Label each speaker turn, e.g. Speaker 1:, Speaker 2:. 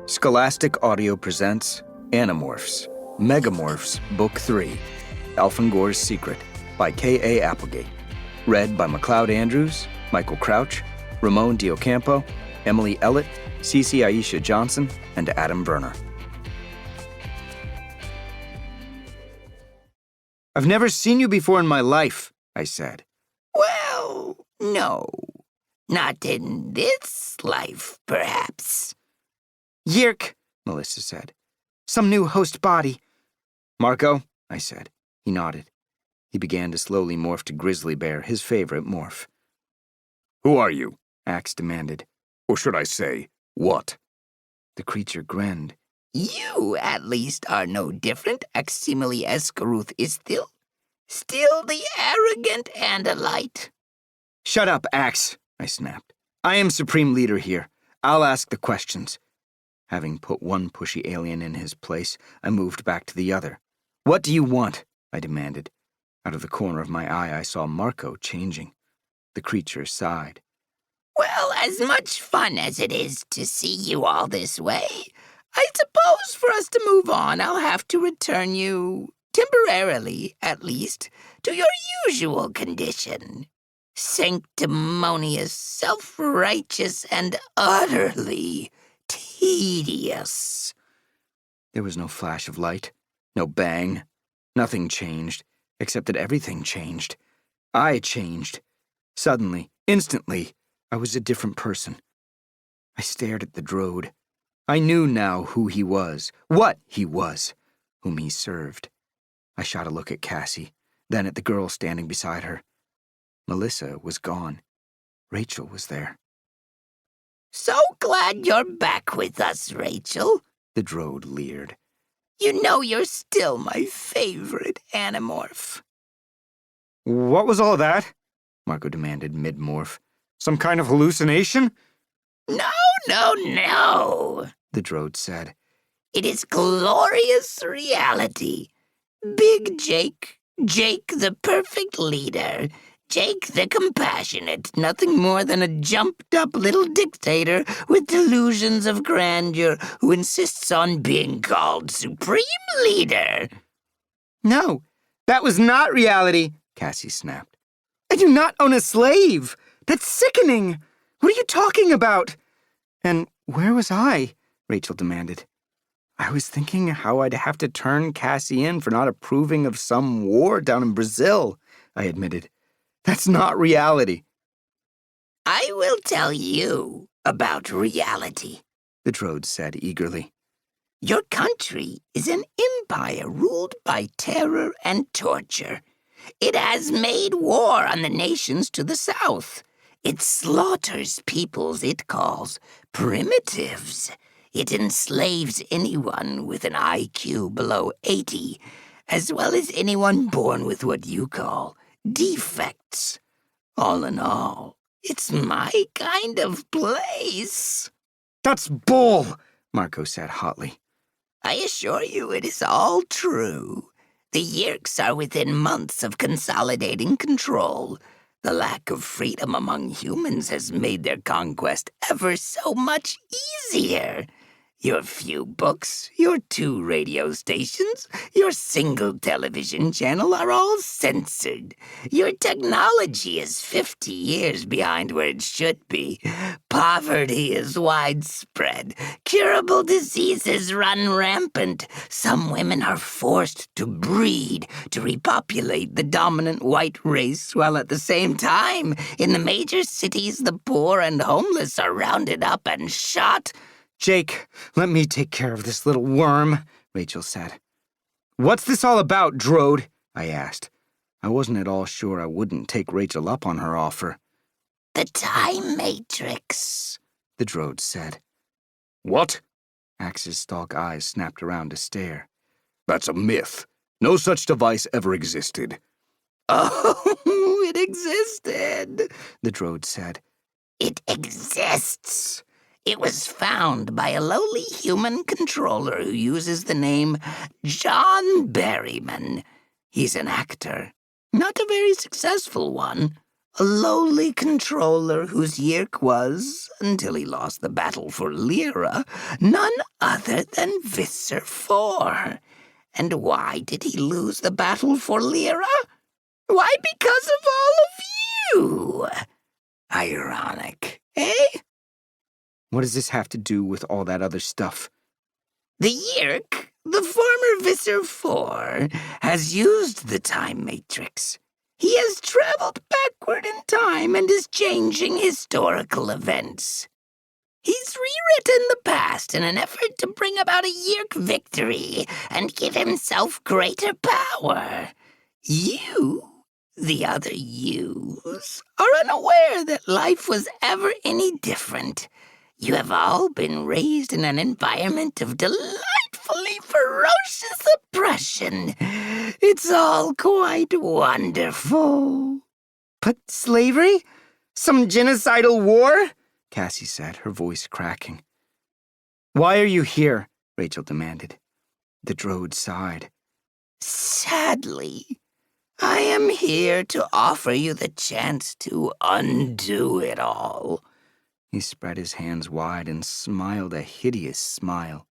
Speaker 1: Scholastic Audio presents Animorphs Megamorphs Book 3, Elfangor's Secret, by K.A. Applegate. Read by Macleod Andrews, Michael Crouch, Ramon D. Ocampo, Emily Ellet, Sisi Aisha Johnson, and Adam Verner. "I've never seen you before in my life," I said.
Speaker 2: "Well, no. Not in this life, perhaps."
Speaker 1: "Yeerk," Melissa said. "Some new host body." "Marco," I said. He nodded. He began to slowly morph to Grizzly Bear, his favorite morph.
Speaker 3: "Who are you?"
Speaker 1: Axe demanded.
Speaker 3: "Or should I say, what?"
Speaker 1: The creature grinned.
Speaker 2: You, at least, are no different. Aximili Escaruth is still the arrogant Andalite."
Speaker 1: "Shut up, Axe," I snapped. "I am supreme leader here. I'll ask the questions." Having put one pushy alien in his place, I moved back to the other. "What do you want?" I demanded. Out of the corner of my eye, I saw Marco changing. The creature sighed.
Speaker 2: "Well, as much fun as it is to see you all this way, I suppose for us to move on, I'll have to return you, temporarily at least, to your usual condition. Sanctimonious, self-righteous, and utterly tedious."
Speaker 1: There was no flash of light, no bang. Nothing changed, except that everything changed. I changed. Suddenly, instantly, I was a different person. I stared at the Drode. I knew now who he was, what he was, whom he served. I shot a look at Cassie, then at the girl standing beside her. Melissa was gone. Rachel was there.
Speaker 2: "So glad you're back with us, Rachel,"
Speaker 1: The Drode leered.
Speaker 2: "You know you're still my favorite Animorph."
Speaker 1: "What was all that?" Marco demanded mid-morph. "Some kind of hallucination?"
Speaker 2: No, the
Speaker 1: Drode said.
Speaker 2: "It is glorious reality. Big Jake, Jake the perfect leader, Jake the compassionate, nothing more than a jumped-up little dictator with delusions of grandeur who insists on being called supreme leader."
Speaker 1: "No, that was not reality," Cassie snapped. "I do not own a slave. That's sickening. What are you talking about?" "And where was I?" Rachel demanded. "I was thinking how I'd have to turn Cassie in for not approving of some war down in Brazil," I admitted. "That's not reality."
Speaker 2: "I will tell you about reality,"
Speaker 1: the Drode said eagerly.
Speaker 2: "Your country is an empire ruled by terror and torture. It has made war on the nations to the south. It slaughters peoples it calls primitives. It enslaves anyone with an IQ below 80, as well as anyone born with what you call defects. All in all, it's my kind of place."
Speaker 1: "That's bull," Marco said hotly.
Speaker 2: "I assure you it is all true. The Yeerks are within months of consolidating control. The lack of freedom among humans has made their conquest ever so much easier. Your few books, your 2 radio stations, your single television channel are all censored. Your technology is 50 years behind where it should be. Poverty is widespread. Curable diseases run rampant. Some women are forced to breed to repopulate the dominant white race, while at the same time, in the major cities, the poor and homeless are rounded up and shot."
Speaker 1: "Jake, let me take care of this little worm," Rachel said. "What's this all about, Drode?" I asked. I wasn't at all sure I wouldn't take Rachel up on her offer.
Speaker 2: "The theMatrix," the Drode said.
Speaker 3: "What?"
Speaker 1: Axe's stalk eyes snapped around to stare.
Speaker 3: "That's a myth. No such device ever existed."
Speaker 2: "Oh, it existed," the Drode said. "It exists. It was found by a lowly human controller who uses the name John Berryman. He's an actor. Not a very successful one. a lowly controller whose Yeerk was, until he lost the battle for Lyra, none other than Visser Four. And why did he lose the battle for Lyra? Why, because of all of you! Ironic, eh?
Speaker 1: What does this have to do with all that other stuff?
Speaker 2: The Yeerk, the former Visser Four, has used the theMatrix. He has traveled backward in time and is changing historical events. He's rewritten the past in an effort to bring about a Yeerk victory and give himself greater power. You, the other yous, are unaware that life was ever any different. You have all been raised in an environment of delightfully ferocious oppression. It's all quite wonderful.
Speaker 1: But slavery? Some genocidal war? Cassie said, her voice cracking. Why are you here? Rachel demanded. The droid sighed.
Speaker 2: Sadly, I am here to offer you the chance to undo it all.
Speaker 1: He spread his hands wide and smiled a hideous smile.